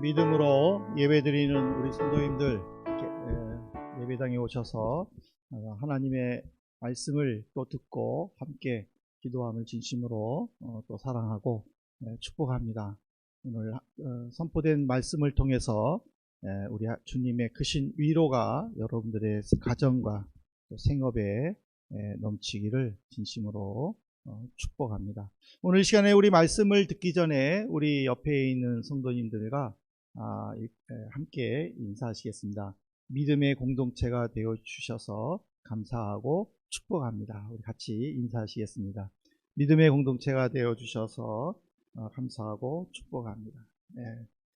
믿음으로 예배드리는 우리 성도님들 예배당에 오셔서 하나님의 말씀을 또 듣고 함께 기도함을 진심으로 또 사랑하고 축복합니다. 오늘 선포된 말씀을 통해서 우리 주님의 크신 위로가 여러분들의 가정과 또 생업에 넘치기를 진심으로 축복합니다. 오늘 시간에 우리 말씀을 듣기 전에 우리 옆에 있는 성도님들과 함께 인사하시겠습니다. 믿음의 공동체가 되어 주셔서 감사하고 축복합니다. 우리 같이 인사하시겠습니다. 믿음의 공동체가 되어 주셔서 감사하고 축복합니다.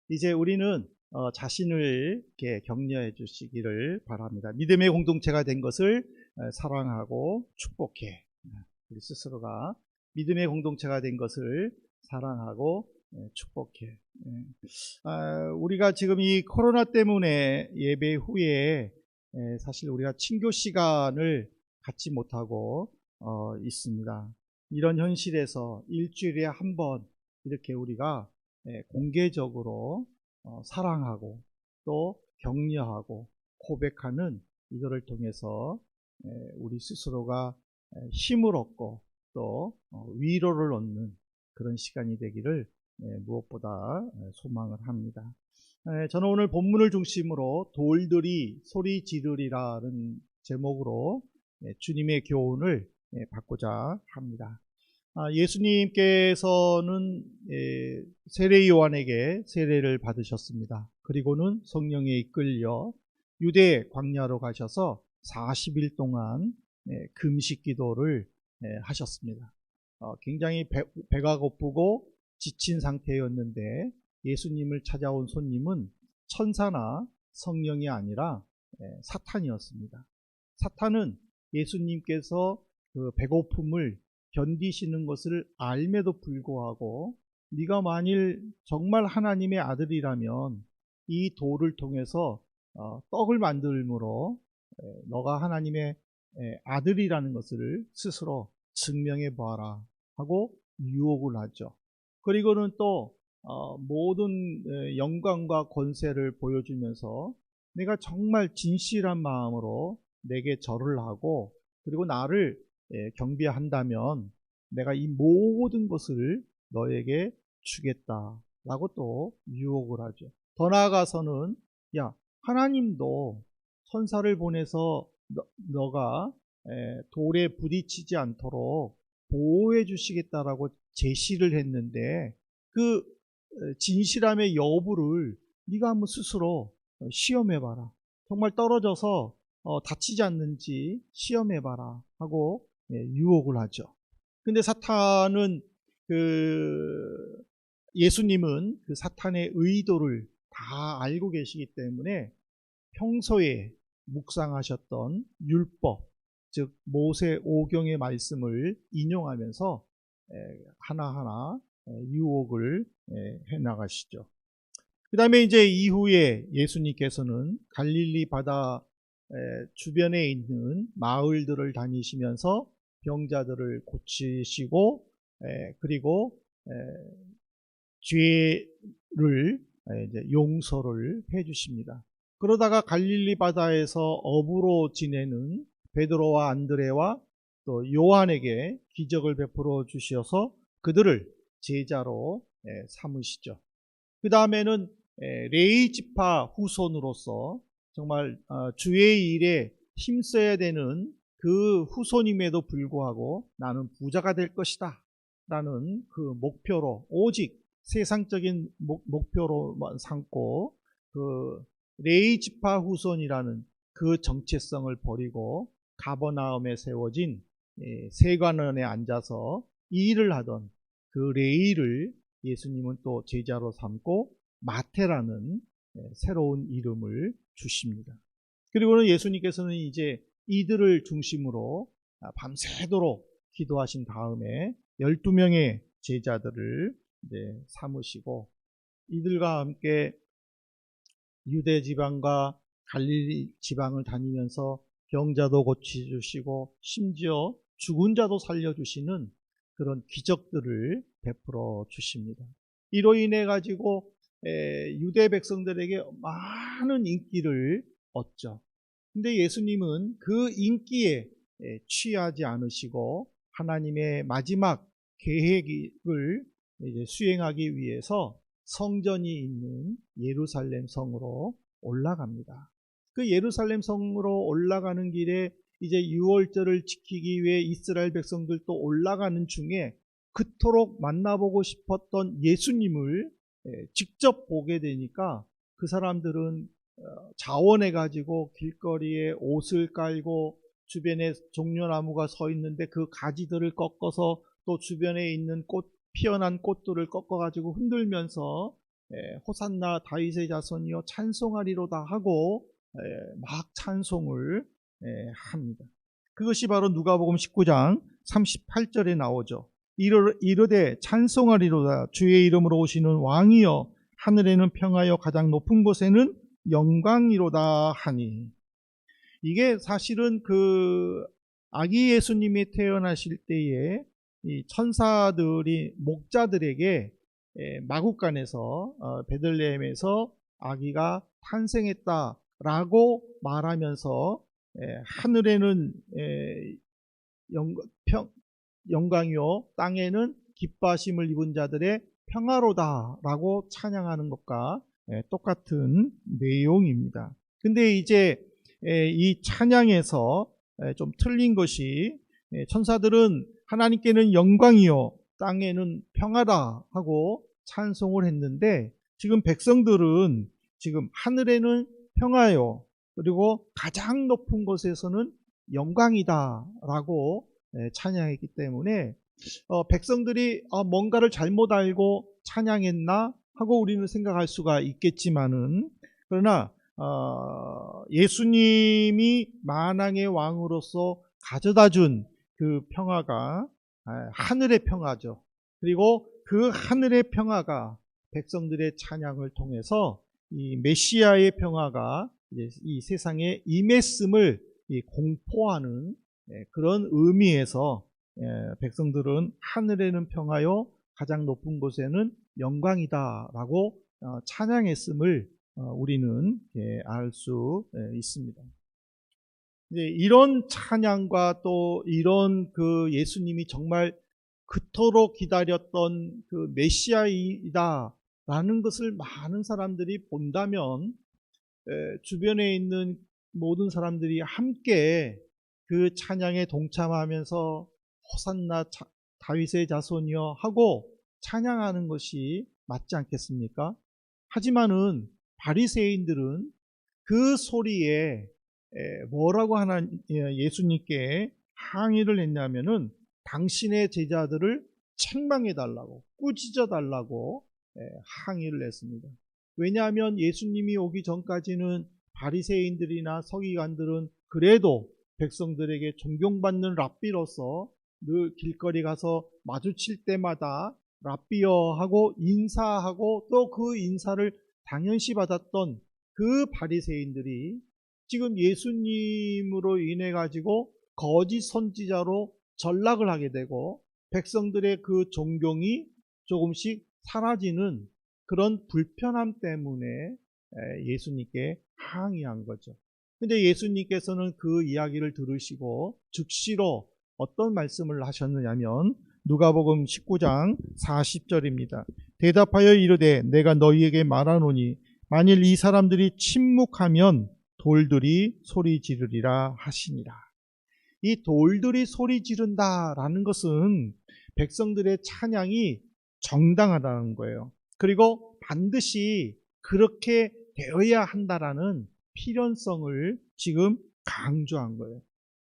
이제 우리는 자신을 이렇게 격려해 주시기를 바랍니다. 믿음의 공동체가 된 것을 사랑하고 축복해. 우리 스스로가 믿음의 공동체가 된 것을 사랑하고 축복해. 우리가 지금 이 코로나 때문에 예배 후에 사실 우리가 친교 시간을 갖지 못하고 있습니다. 이런 현실에서 일주일에 한 번 이렇게 우리가 공개적으로 사랑하고 또 격려하고 고백하는 이거를 통해서 우리 스스로가 힘을 얻고 또 위로를 얻는 그런 시간이 되기를 무엇보다 소망을 합니다. 저는 오늘 본문을 중심으로 돌들이 소리 지르리라는 제목으로 주님의 교훈을 받고자 합니다. 예수님께서는 세례 요한에게 세례를 받으셨습니다. 그리고는 성령에 이끌려 유대 광야로 가셔서 40일 동안 금식 기도를 하셨습니다. 굉장히 배가 고프고 지친 상태였는데 예수님을 찾아온 손님은 천사나 성령이 아니라 사탄이었습니다. 사탄은 예수님께서 그 배고픔을 견디시는 것을 알매도 불구하고 네가 만일 정말 하나님의 아들이라면 이 돌을 통해서 떡을 만들므로 너가 하나님의 아들이라는 것을 스스로 증명해 보아라 하고 유혹을 하죠. 그리고는 또 모든 영광과 권세를 보여주면서 내가 정말 진실한 마음으로 내게 절을 하고 그리고 나를 경배한다면 내가 이 모든 것을 너에게 주겠다라고 또 유혹을 하죠. 더 나아가서는 야, 하나님도 천사를 보내서 너가 돌에 부딪히지 않도록 보호해 주시겠다라고 제시를 했는데 그 진실함의 여부를 네가 한번 스스로 시험해봐라. 정말 떨어져서 다치지 않는지 시험해봐라 하고 유혹을 하죠. 근데 사탄은 예수님은 그 사탄의 의도를 다 알고 계시기 때문에 평소에 묵상하셨던 율법, 즉 모세 오경의 말씀을 인용하면서 하나하나 유혹을 해나가시죠. 그 다음에 이제 이후에 예수님께서는 갈릴리 바다 주변에 있는 마을들을 다니시면서 병자들을 고치시고 그리고 죄를 이제 용서를 해주십니다. 그러다가 갈릴리 바다에서 어부로 지내는 베드로와 안드레와 또 요한에게 기적을 베풀어 주셔서 그들을 제자로 삼으시죠. 그 다음에는 레위 지파 후손으로서 정말 주의 일에 힘써야 되는 그 후손임에도 불구하고 나는 부자가 될 것이다 라는 그 목표로 오직 세상적인 목표로만 삼고 그 레위 지파 후손이라는 그 정체성을 버리고 가버나움에 세워진 세관원에 앉아서 이 일을 하던 그 레위를 예수님은 또 제자로 삼고 마태라는 새로운 이름을 주십니다. 그리고는 예수님께서는 이제 이들을 중심으로 밤새도록 기도하신 다음에 12명의 제자들을 삼으시고 이들과 함께 유대 지방과 갈릴리 지방을 다니면서 병자도 고쳐주시고 심지어 죽은 자도 살려주시는 그런 기적들을 베풀어 주십니다. 이로 인해 가지고 유대 백성들에게 많은 인기를 얻죠. 근데 예수님은 그 인기에 취하지 않으시고 하나님의 마지막 계획을 이제 수행하기 위해서 성전이 있는 예루살렘 성으로 올라갑니다. 그 예루살렘 성으로 올라가는 길에 이제 유월절을 지키기 위해 이스라엘 백성들도 올라가는 중에 그토록 만나보고 싶었던 예수님을 직접 보게 되니까 그 사람들은 자원해가지고 길거리에 옷을 깔고 주변에 종려나무가 서 있는데 그 가지들을 꺾어서 또 주변에 있는 피어난 꽃들을 꺾어가지고 흔들면서 호산나 다윗의 자손이여 찬송하리로다 하고 막 찬송을 합니다. 그것이 바로 누가복음 19장 38절에 나오죠. 이르되 찬송하리로다 주의 이름으로 오시는 왕이여 하늘에는 평하여 가장 높은 곳에는 영광이로다 하니, 이게 사실은 그 아기 예수님이 태어나실 때에 이 천사들이 목자들에게 마국간에서 베들레헴에서 아기가 탄생했다라고 말하면서 하늘에는 영광이요 땅에는 기뻐하심을 입은 자들의 평화로다라고 찬양하는 것과 똑같은 내용입니다. 근데 이제 이 찬양에서 좀 틀린 것이, 천사들은 하나님께는 영광이요 땅에는 평화다 하고 찬송을 했는데, 지금 백성들은 지금 하늘에는 평화요 그리고 가장 높은 곳에서는 영광이다 라고 찬양했기 때문에 백성들이 뭔가를 잘못 알고 찬양했나 하고 우리는 생각할 수가 있겠지만은, 그러나 예수님이 만왕의 왕으로서 가져다준 그 평화가 하늘의 평화죠. 그리고 그 하늘의 평화가 백성들의 찬양을 통해서 이 메시아의 평화가 이 세상에 임했음을 공포하는 그런 의미에서 백성들은 하늘에는 평화요 가장 높은 곳에는 영광이다라고 찬양했음을 우리는 알 수 있습니다. 이런 찬양과 또 이런 그 예수님이 정말 그토록 기다렸던 그 메시아이다라는 것을 많은 사람들이 본다면 주변에 있는 모든 사람들이 함께 그 찬양에 동참하면서 호산나 다윗의 자손이여 하고 찬양하는 것이 맞지 않겠습니까? 하지만은 바리새인들은 그 소리에 뭐라고 예수님께 항의를 했냐면은 당신의 제자들을 책망해 달라고, 꾸짖어 달라고 항의를 했습니다. 왜냐하면 예수님이 오기 전까지는 바리새인들이나 서기관들은 그래도 백성들에게 존경받는 랍비로서 늘 길거리 가서 마주칠 때마다 랍비여 하고 인사하고 또 그 인사를 당연시 받았던 그 바리새인들이 지금 예수님으로 인해 가지고 거짓 선지자로 전락을 하게 되고 백성들의 그 존경이 조금씩 사라지는 그런 불편함 때문에 예수님께 항의한 거죠. 근데 예수님께서는 그 이야기를 들으시고 즉시로 어떤 말씀을 하셨느냐면 누가복음 19장 40절입니다. 대답하여 이르되 내가 너희에게 말하노니 만일 이 사람들이 침묵하면 돌들이 소리 지르리라 하시니라. 이 돌들이 소리 지른다라는 것은 백성들의 찬양이 정당하다는 거예요. 그리고 반드시 그렇게 되어야 한다라는 필연성을 지금 강조한 거예요.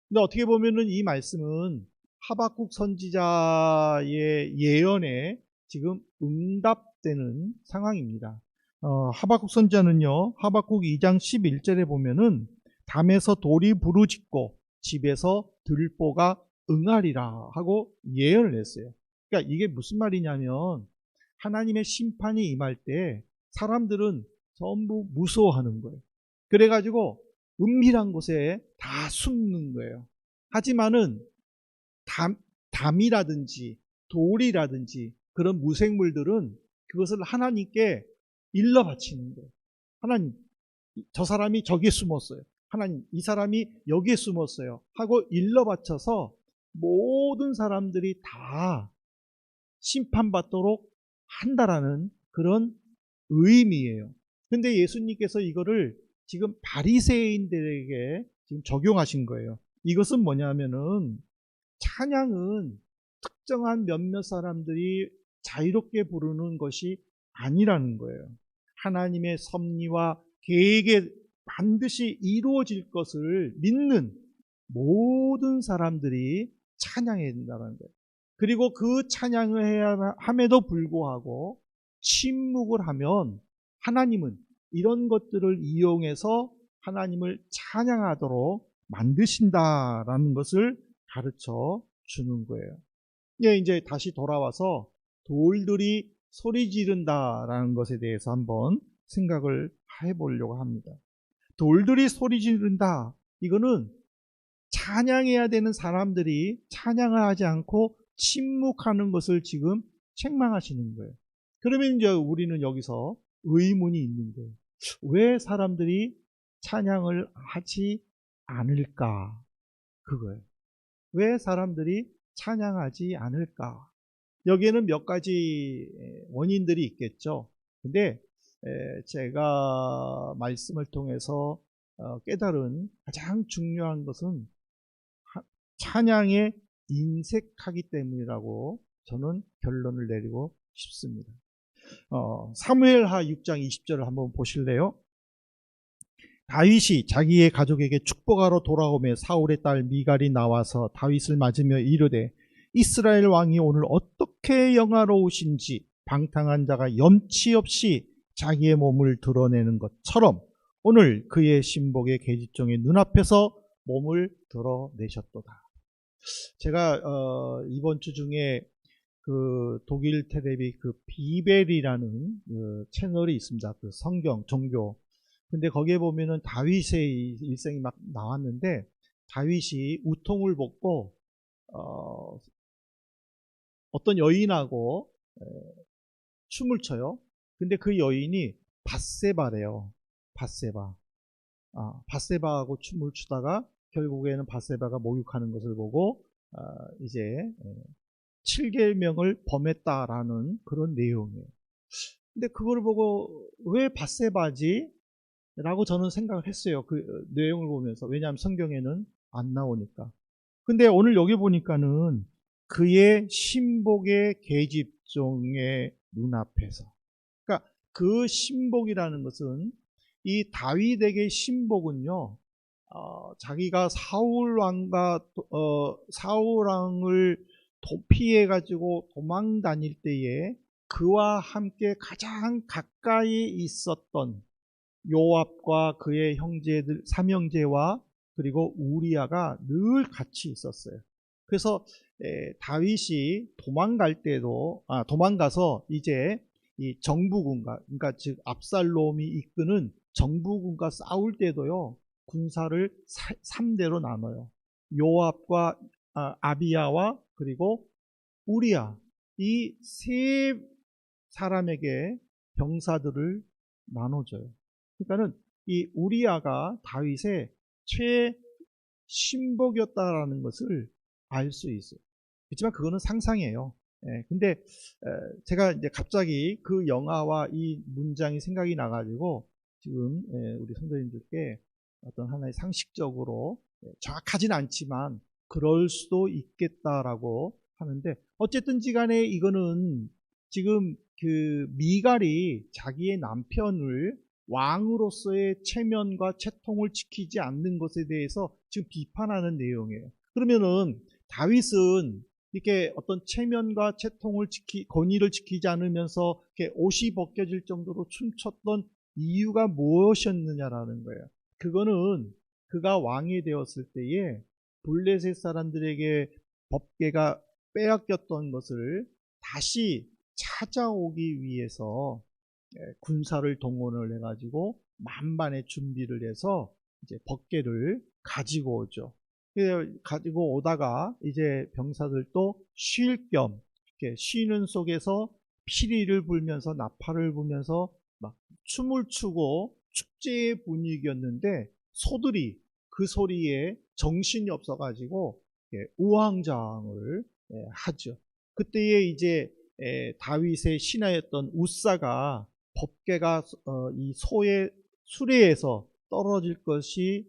근데 어떻게 보면은 이 말씀은 하박국 선지자의 예언에 지금 응답되는 상황입니다. 하박국 선지자는요, 하박국 2장 11절에 보면은 담에서 돌이 부르짖고 집에서 들보가 응하리라 하고 예언을 했어요. 그러니까 이게 무슨 말이냐면 하나님의 심판이 임할 때 사람들은 전부 무서워하는 거예요. 그래가지고 은밀한 곳에 다 숨는 거예요. 하지만은 담이라든지 돌이라든지 그런 무생물들은 그것을 하나님께 일러 바치는 거예요. 하나님, 저 사람이 저기에 숨었어요. 하나님, 이 사람이 여기에 숨었어요. 하고 일러 바쳐서 모든 사람들이 다 심판받도록 한다라는 그런 의미예요. 근데 예수님께서 이거를 지금 바리새인들에게 지금 적용하신 거예요. 이것은 뭐냐면은 찬양은 특정한 몇몇 사람들이 자유롭게 부르는 것이 아니라는 거예요. 하나님의 섭리와 계획에 반드시 이루어질 것을 믿는 모든 사람들이 찬양해야 된다는 거예요. 그리고 그 찬양을 해야 함에도 불구하고 침묵을 하면 하나님은 이런 것들을 이용해서 하나님을 찬양하도록 만드신다라는 것을 가르쳐 주는 거예요. 예, 이제 다시 돌아와서 돌들이 소리 지른다라는 것에 대해서 한번 생각을 해보려고 합니다. 돌들이 소리 지른다. 이거는 찬양해야 되는 사람들이 찬양을 하지 않고 침묵하는 것을 지금 책망하시는 거예요. 그러면 이제 우리는 여기서 의문이 있는 거예요. 왜 사람들이 찬양을 하지 않을까? 그거예요. 왜 사람들이 찬양하지 않을까? 여기에는 몇 가지 원인들이 있겠죠. 근데 제가 말씀을 통해서 깨달은 가장 중요한 것은 찬양에 인색하기 때문이라고 저는 결론을 내리고 싶습니다. 사무엘하 6장 20절을 한번 보실래요? 다윗이 자기의 가족에게 축복하러 돌아오며 사울의 딸 미갈이 나와서 다윗을 맞으며 이르되 이스라엘 왕이 오늘 어떻게 영화로우신지 방탕한 자가 염치 없이 자기의 몸을 드러내는 것처럼 오늘 그의 신복의 계집종의 눈앞에서 몸을 드러내셨도다. 제가 이번 주 중에 그 독일 텔레비 그 비벨이라는 그 채널이 있습니다. 그 성경 종교. 근데 거기에 보면은 다윗의 일생이 막 나왔는데 다윗이 우통을 벗고 어떤 여인하고 춤을 춰요. 근데 그 여인이 밧세바래요. 밧세바. 밧세바하고 춤을 추다가 결국에는 밧세바가 목욕하는 것을 보고 이제 7계명을 범했다라는 그런 내용이에요. 근데 그걸 보고 왜 밧세바지? 라고 저는 생각을 했어요. 그 내용을 보면서. 왜냐하면 성경에는 안 나오니까. 근데 오늘 여기 보니까는 그의 신복의 계집종의 눈앞에서. 그러니까 그 신복이라는 것은 이 다윗에게 신복은요, 자기가 사울 왕을 도피해 가지고 도망 다닐 때에 그와 함께 가장 가까이 있었던 요압과 그의 형제들 삼형제와 그리고 우리아가 늘 같이 있었어요. 그래서 다윗이 도망가서 이제 이 정부군과, 그러니까 즉 압살롬이 이끄는 정부군과 싸울 때도요, 군사를 3대로 나눠요. 요압과 아비야와 그리고 우리아, 이 세 사람에게 병사들을 나눠줘요. 그러니까는 이 우리아가 다윗의 최신복이었다라는 것을 알 수 있어요. 그렇지만 그거는 상상이에요. 근데 제가 이제 갑자기 그 영화와 이 문장이 생각이 나가지고 지금 우리 성도님들께 어떤 하나의 상식적으로 정확하진 않지만 그럴 수도 있겠다라고 하는데, 어쨌든지 간에 이거는 지금 그 미갈이 자기의 남편을 왕으로서의 체면과 체통을 지키지 않는 것에 대해서 지금 비판하는 내용이에요. 그러면은 다윗은 이렇게 어떤 체면과 체통을 권위를 지키지 않으면서 이렇게 옷이 벗겨질 정도로 춤췄던 이유가 무엇이었느냐라는 거예요. 그거는 그가 왕이 되었을 때에 블레셋 사람들에게 법궤가 빼앗겼던 것을 다시 찾아오기 위해서 군사를 동원을 해가지고 만반의 준비를 해서 이제 법궤를 가지고 오죠. 가지고 오다가 이제 병사들도 쉴 겸 이렇게 쉬는 속에서 피리를 불면서 나팔을 불면서 막 춤을 추고 축제의 분위기였는데 소들이 그 소리에 정신이 없어가지고 우왕좌왕을 하죠. 그때에 이제 다윗의 신하였던 우사가 법궤가 이 소의 수레에서 떨어질 것이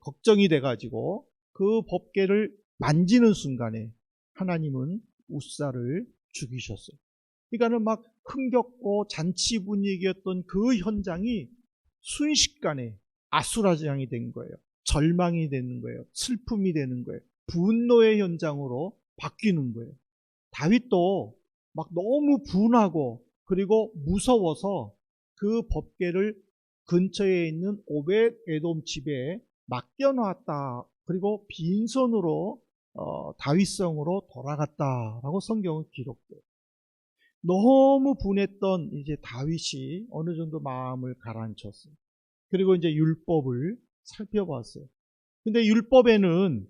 걱정이 돼가지고 그 법궤를 만지는 순간에 하나님은 우사를 죽이셨어요. 그러니까는 막 흥겹고 잔치 분위기였던 그 현장이 순식간에 아수라장이 된 거예요. 절망이 되는 거예요. 슬픔이 되는 거예요. 분노의 현장으로 바뀌는 거예요. 다윗도 막 너무 분하고 그리고 무서워서 그 법궤를 근처에 있는 오벳 에돔 집에 맡겨놨다. 그리고 빈손으로 다윗성으로 돌아갔다라고 성경은 기록돼요. 너무 분했던 이제 다윗이 어느 정도 마음을 가라앉혔어요. 그리고 이제 율법을 살펴봤어요. 근데 율법에는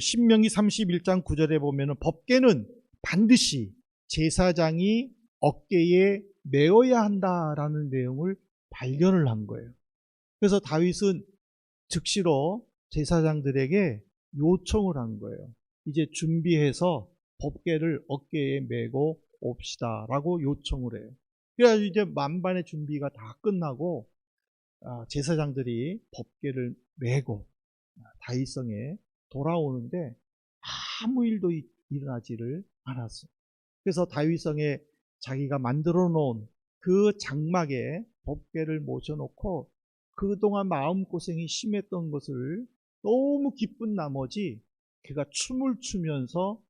신명기 31장 9절에 보면은 법궤는 반드시 제사장이 어깨에 메어야 한다라는 내용을 발견을 한 거예요. 그래서 다윗은 즉시로 제사장들에게 요청을 한 거예요. 이제 준비해서 법궤를 어깨에 메고 옵시다라고 요청을 해요. 그래가지고 이제 만반의 준비가 다 끝나고 제사장들이 법궤를 메고 다윗성에 돌아오는데 아무 일도 일어나지를 않았어요. 그래서 다윗성에 자기가 만들어 놓은 그 장막에 법궤를 모셔놓고 그동안 마음고생이 심했던 것을 너무 기쁜 나머지 그가 춤을 추면서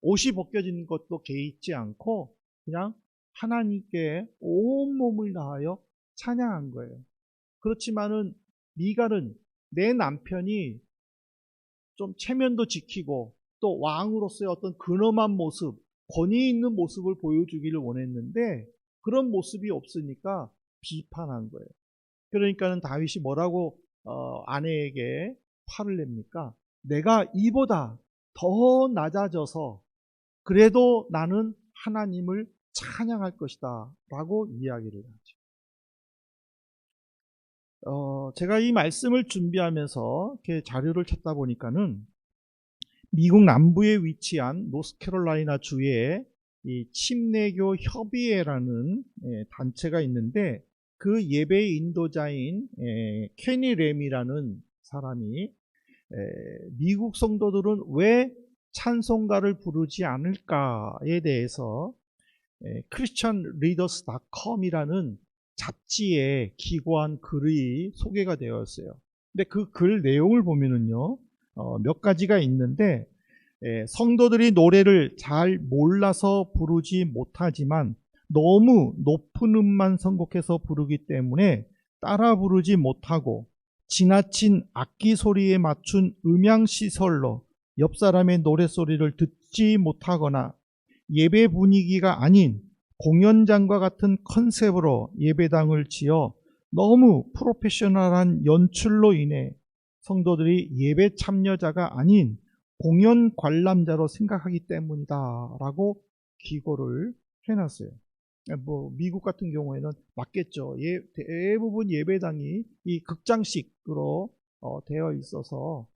옷이 벗겨진 것도 개의치 않고 그냥 하나님께 온몸을 다하여 찬양한 거예요. 그렇지만은 미갈은 내 남편이 좀 체면도 지키고 또 왕으로서의 어떤 근엄한 모습, 권위 있는 모습을 보여주기를 원했는데 그런 모습이 없으니까 비판한 거예요. 그러니까는 다윗이 뭐라고 아내에게 화를 냅니까? 내가 이보다 더 낮아져서 그래도 나는 하나님을 찬양할 것이다 라고 이야기를 하죠. 제가 이 말씀을 준비하면서 이렇게 자료를 찾다 보니까는 미국 남부에 위치한 노스캐롤라이나 주에 이 침례교 협의회라는 단체가 있는데 그 예배 인도자인 케니 램이라는 사람이 미국 성도들은 왜 찬송가를 부르지 않을까에 대해서 christianreaders.com이라는 잡지에 기고한 글이 소개가 되었어요. 근데 그 글 내용을 보면은요, 몇 가지가 있는데, 성도들이 노래를 잘 몰라서 부르지 못하지만 너무 높은 음만 선곡해서 부르기 때문에 따라 부르지 못하고 지나친 악기 소리에 맞춘 음향시설로 옆 사람의 노래소리를 듣지 못하거나 예배 분위기가 아닌 공연장과 같은 컨셉으로 예배당을 지어 너무 프로페셔널한 연출로 인해 성도들이 예배 참여자가 아닌 공연 관람자로 생각하기 때문이다 라고 기고를 해놨어요. 미국 같은 경우에는 맞겠죠. 대부분 예배당이 이 극장식으로 되어 있어서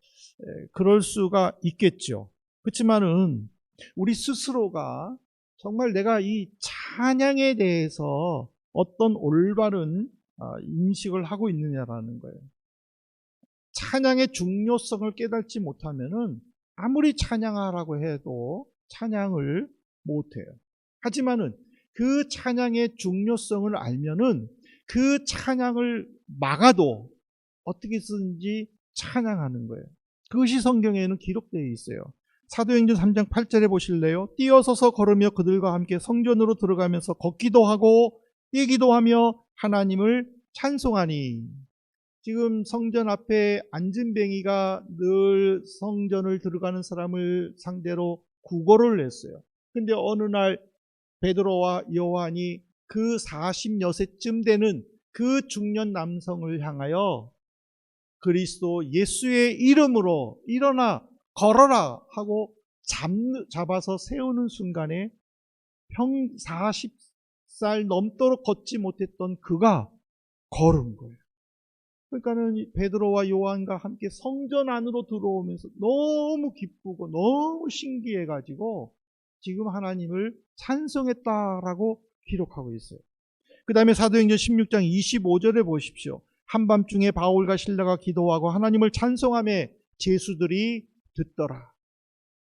그럴 수가 있겠죠. 그렇지만은 우리 스스로가 정말 내가 이 찬양에 대해서 어떤 올바른 인식을 하고 있느냐라는 거예요. 찬양의 중요성을 깨닫지 못하면은 아무리 찬양하라고 해도 찬양을 못해요. 하지만은 그 찬양의 중요성을 알면은 그 찬양을 막아도 어떻게든지 찬양하는 거예요. 그것이 성경에는 기록되어 있어요. 사도행전 3장 8절에 보실래요? 뛰어서서 걸으며 그들과 함께 성전으로 들어가면서 걷기도 하고 뛰기도 하며 하나님을 찬송하니. 지금 성전 앞에 안진뱅이가 늘 성전을 들어가는 사람을 상대로 구걸을 했어요. 근데 어느 날 베드로와 요한이 그 40여세쯤 되는 그 중년 남성을 향하여 그리스도 예수의 이름으로 일어나 걸어라 하고 잡아서 세우는 순간에 살 넘도록 걷지 못했던 그가 걸은 거예요. 그러니까는 베드로와 요한과 함께 성전 안으로 들어오면서 너무 기쁘고 너무 신기해가지고 지금 하나님을 찬송했다라고 기록하고 있어요. 그 다음에 사도행전 16장 25절에 보십시오. 한밤중에 바울과 실라가 기도하고 하나님을 찬송하며 제수들이 듣더라.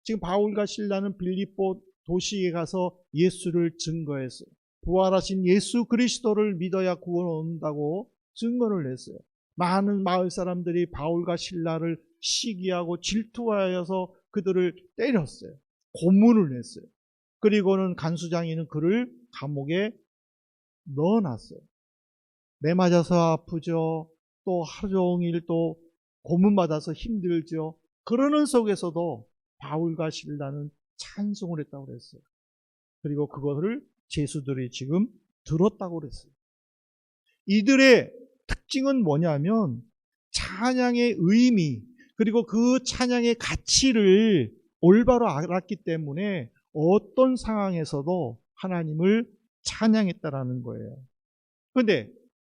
지금 바울과 실라는 빌립보 도시에 가서 예수를 증거했어요. 부활하신 예수 그리스도를 믿어야 구원 온다고 증거를 했어요. 많은 마을 사람들이 바울과 실라를 시기하고 질투하여서 그들을 때렸어요. 고문을 했어요. 그리고는 간수장이는 그를 감옥에 넣어놨어요. 매 맞아서 아프죠. 또 하루 종일 또 고문받아서 힘들죠. 그러는 속에서도 바울과 실라는 찬송을 했다고 그랬어요. 그리고 그것을 제수들이 지금 들었다고 그랬어요. 이들의 특징은 뭐냐면 찬양의 의미 그리고 그 찬양의 가치를 올바로 알았기 때문에 어떤 상황에서도 하나님을 찬양했다라는 거예요. 그런데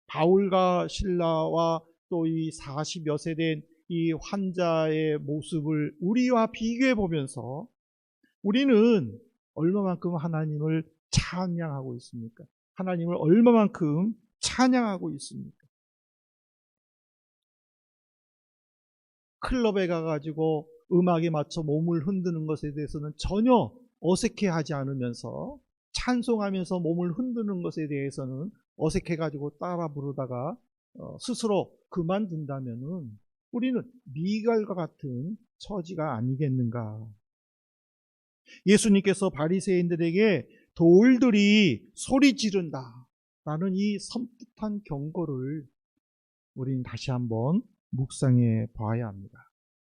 바울과 실라와 또 이 40여 세 된 이 환자의 모습을 우리와 비교해 보면서 우리는 얼마만큼 하나님을 찬양하고 있습니까? 하나님을 얼마만큼 찬양하고 있습니까? 클럽에 가가지고 음악에 맞춰 몸을 흔드는 것에 대해서는 전혀 어색해하지 않으면서 찬송하면서 몸을 흔드는 것에 대해서는 어색해가지고 따라 부르다가 스스로 그만둔다면은 우리는 미갈과 같은 처지가 아니겠는가. 예수님께서 바리새인들에게 돌들이 소리 지른다 라는 이 섬뜩한 경고를 우리는 다시 한번 묵상해 봐야 합니다.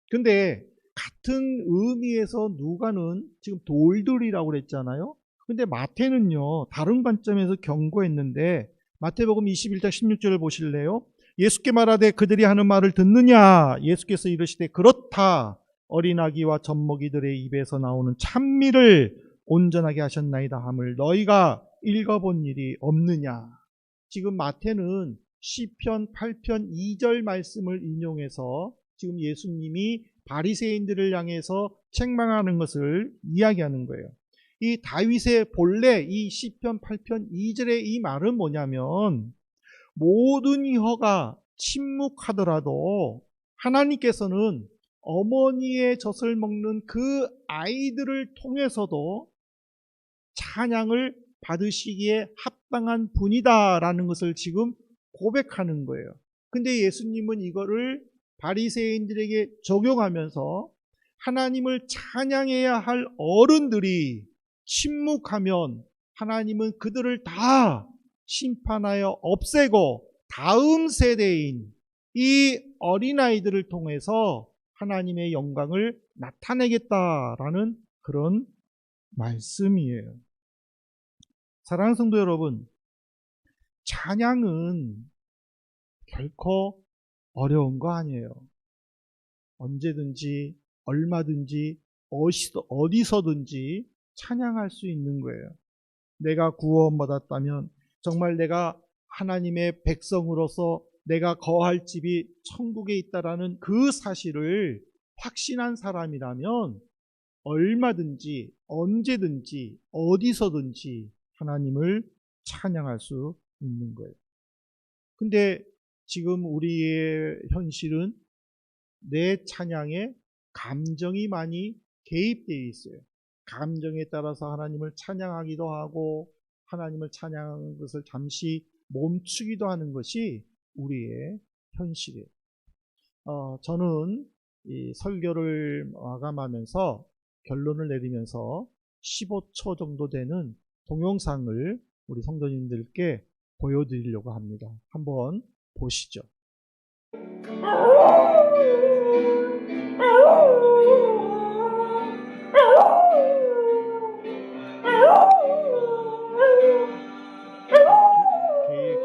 근데 같은 의미에서 누가는 지금 돌들이라고 그랬잖아요. 근데 마태는요 다른 관점에서 경고했는데 마태복음 21장 16절을 보실래요? 예수께 말하되 그들이 하는 말을 듣느냐? 예수께서 이르시되 그렇다. 어린아기와 젖먹이들의 입에서 나오는 찬미를 온전하게 하셨나이다 함을 너희가 읽어본 일이 없느냐? 지금 마태는 시편 8편 2절 말씀을 인용해서 지금 예수님이 바리새인들을 향해서 책망하는 것을 이야기하는 거예요. 이 다윗의 본래 이 시편 8편 2절의 이 말은 뭐냐면 모든 혀가 침묵하더라도 하나님께서는 어머니의 젖을 먹는 그 아이들을 통해서도 찬양을 받으시기에 합당한 분이다라는 것을 지금 고백하는 거예요. 근데 예수님은 이거를 바리새인들에게 적용하면서 하나님을 찬양해야 할 어른들이 침묵하면 하나님은 그들을 다 심판하여 없애고 다음 세대인 이 어린아이들을 통해서 하나님의 영광을 나타내겠다라는 그런 말씀이에요. 사랑하는 성도 여러분, 찬양은 결코 어려운 거 아니에요. 언제든지 얼마든지 어디서든지 찬양할 수 있는 거예요. 내가 구원받았다면 정말 내가 하나님의 백성으로서 내가 거할 집이 천국에 있다라는 그 사실을 확신한 사람이라면 얼마든지 언제든지 어디서든지 하나님을 찬양할 수 있는 거예요. 근데 지금 우리의 현실은 내 찬양에 감정이 많이 개입되어 있어요. 감정에 따라서 하나님을 찬양하기도 하고 하나님을 찬양하는 것을 잠시 멈추기도 하는 것이 우리의 현실이에요. 저는 이 설교를 마감하면서 결론을 내리면서 15초 정도 되는 동영상을 우리 성도님들께 보여드리려고 합니다. 한번 보시죠.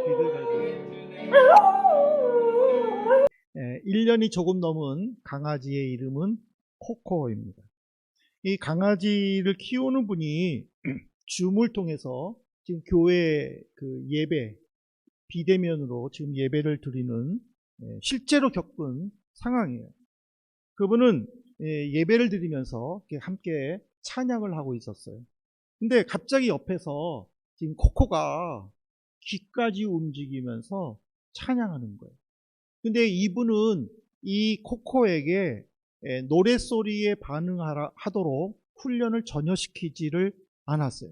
귀를 갈고 1년이 조금 넘은 강아지의 이름은 코코입니다. 이 강아지를 키우는 분이 줌을 통해서 지금 교회 그 예배, 비대면으로 지금 예배를 드리는 실제로 겪은 상황이에요. 그분은 예배를 드리면서 함께 찬양을 하고 있었어요. 근데 갑자기 옆에서 지금 코코가 귀까지 움직이면서 찬양하는 거예요. 근데 이분은 이 코코에게 노랫소리에 반응하도록 훈련을 전혀 시키지를 않았어요.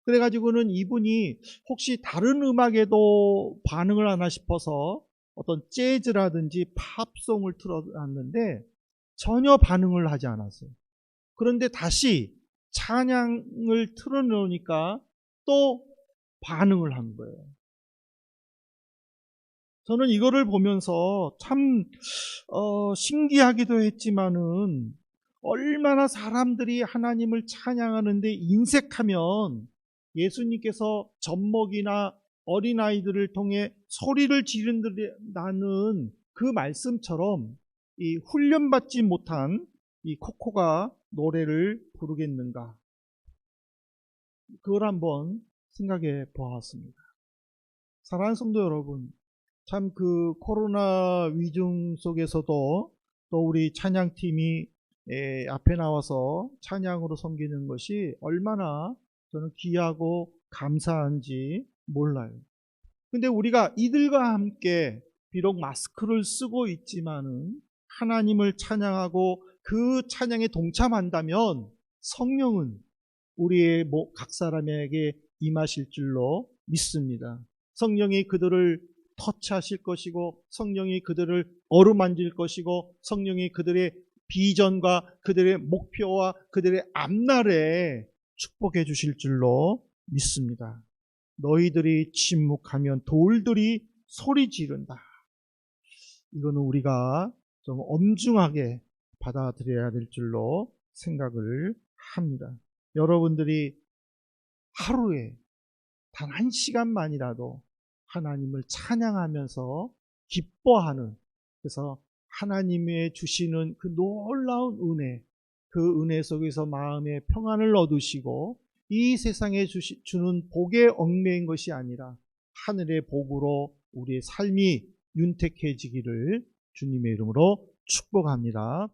그래가지고는 이분이 혹시 다른 음악에도 반응을 하나 싶어서 어떤 재즈라든지 팝송을 틀어놨는데 전혀 반응을 하지 않았어요. 그런데 다시 찬양을 틀어놓으니까 또 반응을 한 거예요. 저는 이거를 보면서 참 신기하기도 했지만은 얼마나 사람들이 하나님을 찬양하는데 인색하면 예수님께서 젖먹이나 어린아이들을 통해 소리를 지른다는 그 말씀처럼 이 훈련받지 못한 이 코코가 노래를 부르겠는가, 그걸 한번 생각해 보았습니다. 사랑하는 성도 여러분, 참 그 코로나 위중 속에서도 또 우리 찬양팀이 앞에 나와서 찬양으로 섬기는 것이 얼마나 저는 귀하고 감사한지 몰라요. 근데 우리가 이들과 함께 비록 마스크를 쓰고 있지만은 하나님을 찬양하고 그 찬양에 동참한다면 성령은 우리의 각 사람에게 임하실 줄로 믿습니다. 성령이 그들을 터치하실 것이고, 성령이 그들을 어루만질 것이고, 성령이 그들의 비전과 그들의 목표와 그들의 앞날에 축복해 주실 줄로 믿습니다. 너희들이 침묵하면 돌들이 소리 지른다. 이거는 우리가 좀 엄중하게 받아들여야 될 줄로 생각을 합니다. 여러분들이 하루에 단 1시간만이라도 하나님을 찬양하면서 기뻐하는, 그래서 하나님의 주시는 그 놀라운 은혜, 그 은혜 속에서 마음의 평안을 얻으시고 이 세상에 주는 복의 얽매인 것이 아니라 하늘의 복으로 우리의 삶이 윤택해지기를 주님의 이름으로 축복합니다.